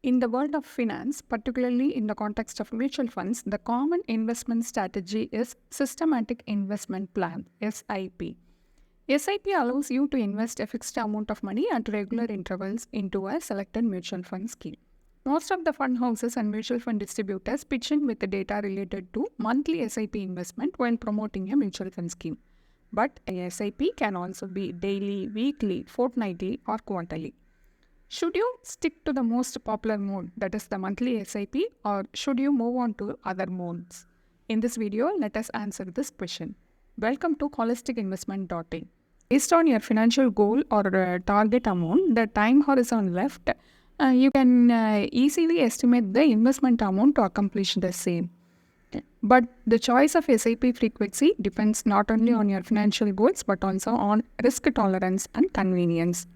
In the world of finance, particularly in the context of mutual funds, the common investment strategy is systematic investment plan (SIP). SIP allows you to invest a fixed amount of money at regular intervals into a selected mutual fund scheme. Most of the fund houses and mutual fund distributors pitch in with the data related to monthly SIP investment when promoting a mutual fund scheme. But a SIP can also be daily, weekly, fortnightly, or quarterly. Should you stick to the most popular mode, that is the monthly SIP, or should you move on to other modes? In this video, let us answer this question. Welcome to holisticinvestment.in. Based on your financial goal or target amount, the time horizon left, you can easily estimate the investment amount to accomplish the same. But the choice of SIP frequency depends not only on your financial goals but also on risk tolerance and convenience.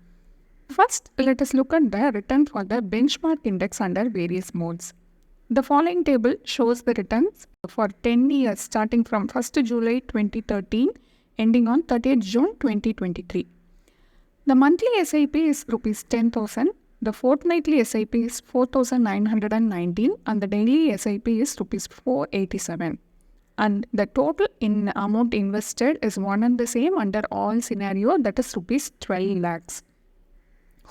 First, let us look at the return for the benchmark index under various modes. The following table shows the returns for 10 years starting from 1st July 2013 ending on 30th June 2023. The monthly SIP is Rs 10,000, the fortnightly SIP is 4,919 and the daily SIP is Rs 487. And the total in amount invested is one and the same under all scenario, that is Rs 12 lakhs.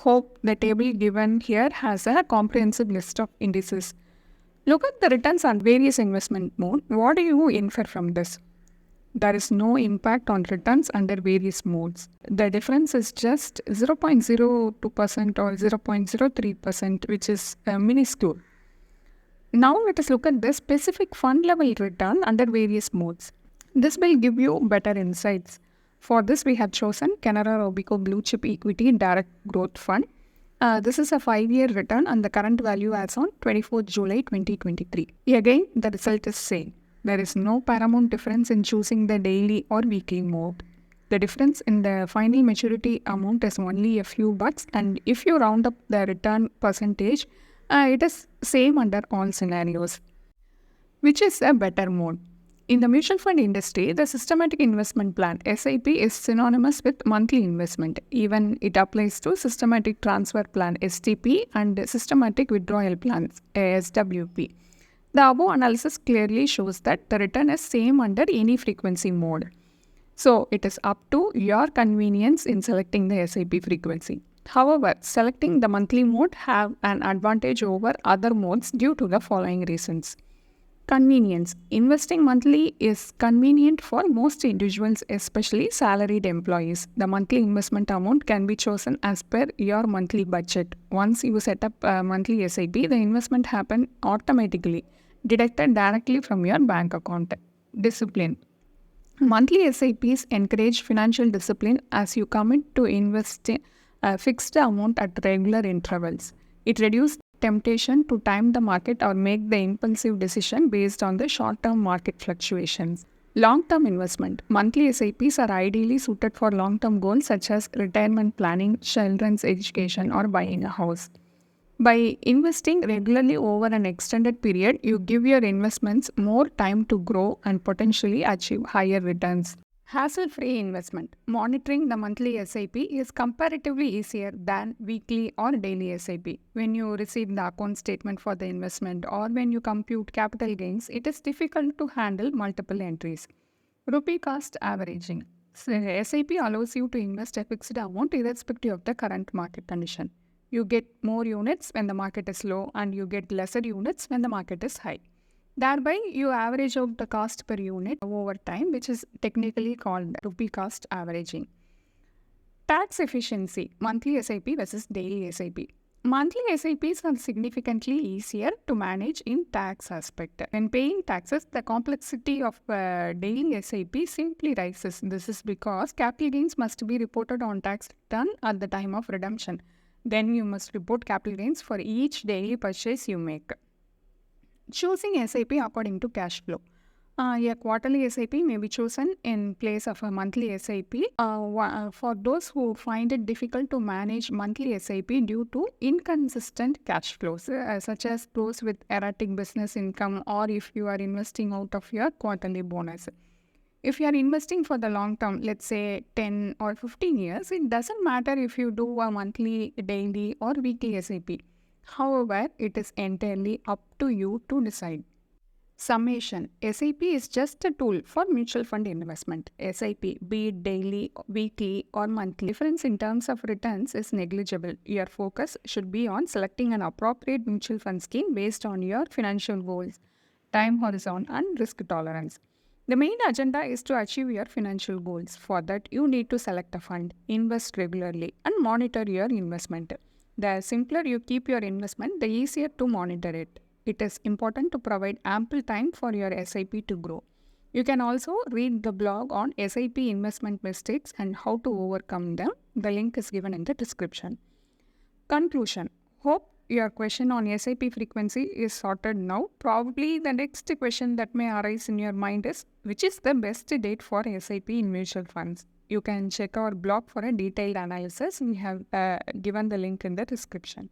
Hope the table given here has a comprehensive list of indices. Look at the returns on various investment mode. What do you infer from this? There is no impact on returns under various modes. The difference is just 0.02% or 0.03%, which is minuscule. Now let us look at the specific fund level return under various modes. This will give you better insights. For this, we have chosen Canara Robeco Blue Chip Equity Direct Growth Fund. This is a 5-year return and the current value as on 24th July 2023. Again, the result is same. There is no paramount difference in choosing the daily or weekly mode. The difference in the final maturity amount is only a few bucks, and if you round up the return percentage, it is same under all scenarios. Which is a better mode? In the mutual fund industry, the systematic investment plan (SIP) is synonymous with monthly investment. Even it applies to systematic transfer plan (STP) and systematic withdrawal plans (SWP). The above analysis clearly shows that the return is same under any frequency mode. So it is up to your convenience in selecting the SIP frequency. However, selecting the monthly mode have an advantage over other modes due to the following reasons. Convenience. Investing monthly is convenient for most individuals, especially salaried employees. The monthly investment amount can be chosen as per your monthly budget. Once you set up a monthly SIP, the investment happens automatically, deducted directly from your bank account. Discipline. Monthly SIPs encourage financial discipline as you commit to invest a fixed amount at regular intervals. It reduces temptation to time the market or make the impulsive decision based on the short-term market fluctuations. Long-term investment. Monthly SIPs are ideally suited for long-term goals such as retirement planning, children's education, or buying a house. By investing regularly over an extended period, you give your investments more time to grow and potentially achieve higher returns. Hassle-free investment. Monitoring the monthly SIP is comparatively easier than weekly or daily SIP. When you receive the account statement for the investment or when you compute capital gains, it is difficult to handle multiple entries. Rupee cost averaging. SIP allows you to invest a fixed amount irrespective of the current market condition. You get more units when the market is low and you get lesser units when the market is high. Thereby, you average out the cost per unit over time, which is technically called rupee cost averaging. Tax efficiency, monthly SIP versus daily SIP. Monthly SIPs are significantly easier to manage in tax aspect. When paying taxes, the complexity of daily SIP simply rises. This is because capital gains must be reported on tax return at the time of redemption. Then you must report capital gains for each daily purchase you make. Choosing SIP according to cash flow. A quarterly SIP may be chosen in place of a monthly SIP. For those who find it difficult to manage monthly SIP due to inconsistent cash flows, such as those with erratic business income, or if you are investing out of your quarterly bonus. If you are investing for the long term, let's say 10 or 15 years, it doesn't matter if you do a monthly, daily or weekly SIP. However, it is entirely up to you to decide. Summation. SIP is just a tool for mutual fund investment. SIP, be it daily, weekly, or monthly, difference in terms of returns is negligible. Your focus should be on selecting an appropriate mutual fund scheme based on your financial goals, time horizon, and risk tolerance. The main agenda is to achieve your financial goals. For that, you need to select a fund, invest regularly, and monitor your investment. The simpler you keep your investment, the easier to monitor it. It is important to provide ample time for your SIP to grow. You can also read the blog on SIP investment mistakes and how to overcome them. The link is given in the description. Conclusion. Hope your question on SIP frequency is sorted now. Probably the next question that may arise in your mind is, which is the best date for SIP in mutual funds? You can check our blog for a detailed analysis. We have given the link in the description.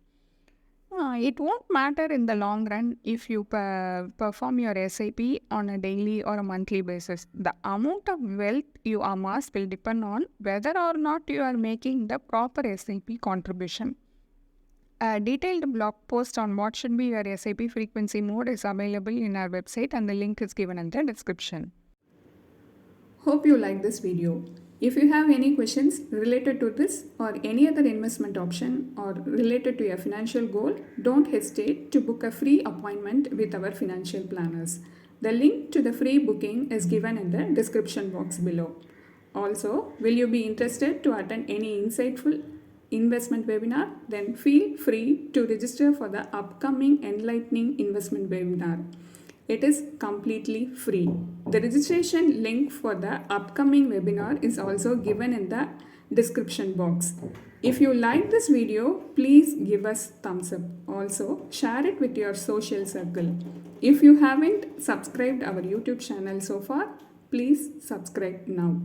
It won't matter in the long run if you perform your SIP on a daily or a monthly basis. The amount of wealth you amass will depend on whether or not you are making the proper SIP contribution. A detailed blog post on what should be your SIP frequency mode is available in our website, and the link is given in the description. Hope you like this video. If you have any questions related to this or any other investment option or related to your financial goal, don't hesitate to book a free appointment with our financial planners. The link to the free booking is given in the description box below. Also, will you be interested to attend any insightful investment webinar? Then feel free to register for the upcoming enlightening investment webinar. It is completely free. The registration link for the upcoming webinar is also given in the description box. If you like this video, please give us thumbs up. Also, share it with your social circle. If you haven't subscribed our YouTube channel so far, please subscribe now.